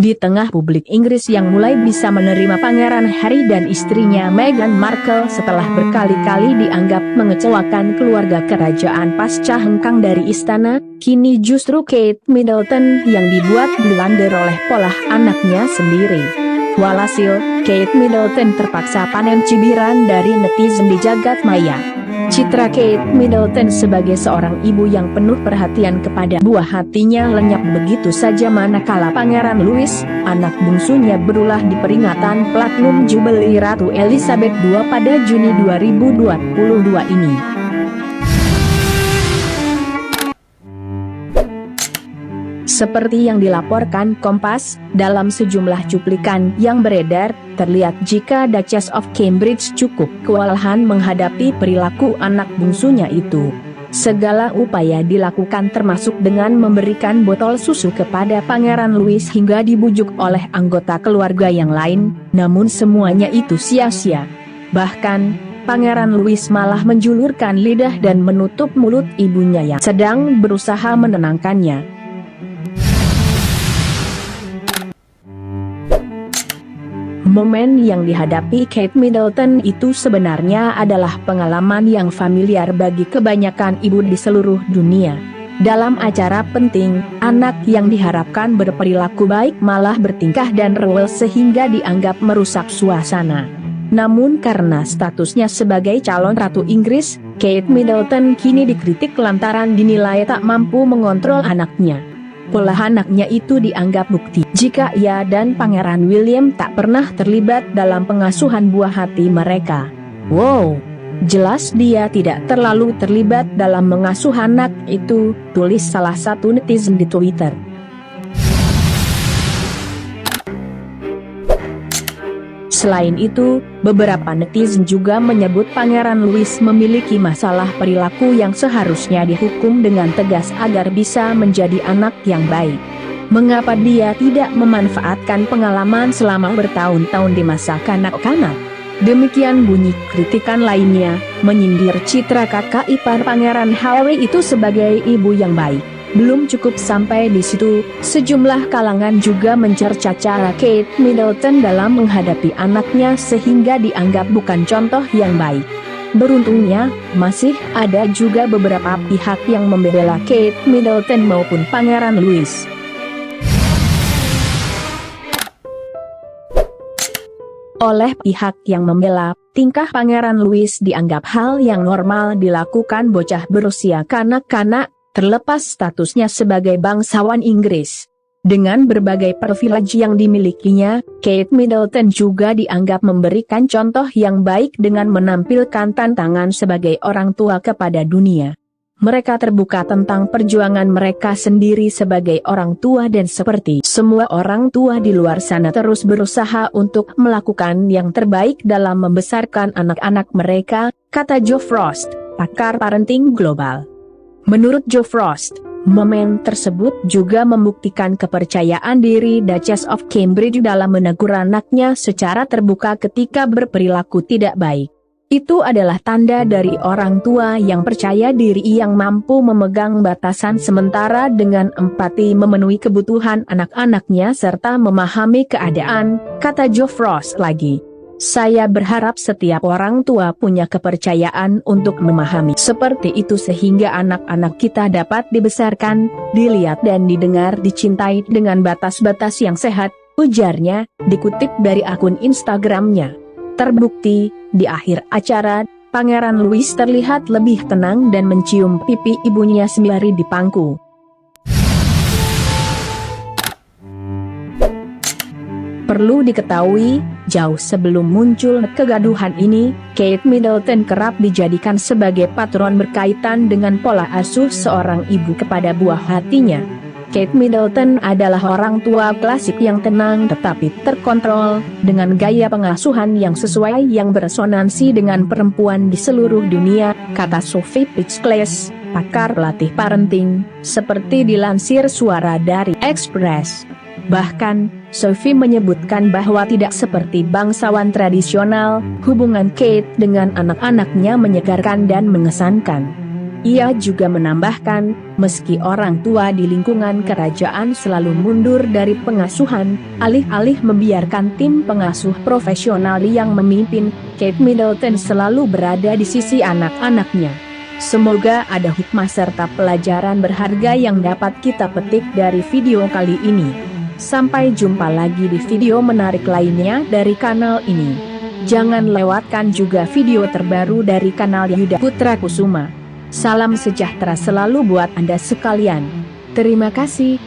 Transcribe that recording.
Di tengah publik Inggris yang mulai bisa menerima Pangeran Harry dan istrinya Meghan Markle setelah berkali-kali dianggap mengecewakan keluarga kerajaan pasca hengkang dari istana, kini justru Kate Middleton yang dibuat blunder oleh pola anaknya sendiri. Walhasil, Kate Middleton terpaksa panen cibiran dari netizen di jagat maya. Citra Kate Middleton sebagai seorang ibu yang penuh perhatian kepada buah hatinya lenyap begitu saja manakala Pangeran Louis, anak bungsunya berulah di peringatan Platinum Jubilee Ratu Elizabeth II pada Juni 2022 ini. Seperti yang dilaporkan Kompas, dalam sejumlah cuplikan yang beredar, terlihat jika Duchess of Cambridge cukup kewalahan menghadapi perilaku anak bungsunya itu. Segala upaya dilakukan termasuk dengan memberikan botol susu kepada Pangeran Louis hingga dibujuk oleh anggota keluarga yang lain, namun semuanya itu sia-sia. Bahkan, Pangeran Louis malah menjulurkan lidah dan menutup mulut ibunya yang sedang berusaha menenangkannya. Momen yang dihadapi Kate Middleton itu sebenarnya adalah pengalaman yang familiar bagi kebanyakan ibu di seluruh dunia. Dalam acara penting, anak yang diharapkan berperilaku baik malah bertingkah dan rewel sehingga dianggap merusak suasana. Namun karena statusnya sebagai calon Ratu Inggris, Kate Middleton kini dikritik lantaran dinilai tak mampu mengontrol anaknya. Pola anaknya itu dianggap bukti jika ia dan Pangeran William tak pernah terlibat dalam pengasuhan buah hati mereka. Wow, jelas dia tidak terlalu terlibat dalam mengasuh anak itu, tulis salah satu netizen di Twitter. Selain itu, beberapa netizen juga menyebut Pangeran Louis memiliki masalah perilaku yang seharusnya dihukum dengan tegas agar bisa menjadi anak yang baik. Mengapa dia tidak memanfaatkan pengalaman selama bertahun-tahun di masa kanak-kanak? Demikian bunyi kritikan lainnya, menyindir citra kakak ipar Pangeran Harry itu sebagai ibu yang baik. Belum cukup sampai di situ, sejumlah kalangan juga mencerca cara Kate Middleton dalam menghadapi anaknya sehingga dianggap bukan contoh yang baik. Beruntungnya, masih ada juga beberapa pihak yang membela Kate Middleton maupun Pangeran Louis. Oleh pihak yang membela, tingkah Pangeran Louis dianggap hal yang normal dilakukan bocah berusia kanak-kanak, terlepas statusnya sebagai bangsawan Inggris. Dengan berbagai privilege yang dimilikinya, Kate Middleton juga dianggap memberikan contoh yang baik dengan menampilkan tantangan sebagai orang tua kepada dunia. Mereka terbuka tentang perjuangan mereka sendiri sebagai orang tua dan seperti semua orang tua di luar sana terus berusaha untuk melakukan yang terbaik dalam membesarkan anak-anak mereka, kata Joe Frost, pakar parenting global. Menurut Joe Frost, momen tersebut juga membuktikan kepercayaan diri Duchess of Cambridge dalam menegur anaknya secara terbuka ketika berperilaku tidak baik. Itu adalah tanda dari orang tua yang percaya diri yang mampu memegang batasan sementara dengan empati memenuhi kebutuhan anak-anaknya serta memahami keadaan, kata Joe Frost lagi. Saya berharap setiap orang tua punya kepercayaan untuk memahami seperti itu sehingga anak-anak kita dapat dibesarkan, dilihat dan didengar dicintai dengan batas-batas yang sehat, ujarnya, dikutip dari akun Instagramnya. Terbukti, di akhir acara, Pangeran Louis terlihat lebih tenang dan mencium pipi ibunya sembari dipangku. Perlu diketahui, jauh sebelum muncul kegaduhan ini, Kate Middleton kerap dijadikan sebagai patron berkaitan dengan pola asuh seorang ibu kepada buah hatinya. Kate Middleton adalah orang tua klasik yang tenang tetapi terkontrol, dengan gaya pengasuhan yang sesuai yang beresonansi dengan perempuan di seluruh dunia, kata Sophie Pitchclase, pakar latih parenting, seperti dilansir Suara dari Express. Bahkan, Sophie menyebutkan bahwa tidak seperti bangsawan tradisional, hubungan Kate dengan anak-anaknya menyegarkan dan mengesankan. Ia juga menambahkan, meski orang tua di lingkungan kerajaan selalu mundur dari pengasuhan, alih-alih membiarkan tim pengasuh profesional yang memimpin, Kate Middleton selalu berada di sisi anak-anaknya. Semoga ada hikmah serta pelajaran berharga yang dapat kita petik dari video kali ini. Sampai jumpa lagi di video menarik lainnya dari kanal ini. Jangan lewatkan juga video terbaru dari kanal Yuda Putra Kusuma. Salam sejahtera selalu buat Anda sekalian. Terima kasih.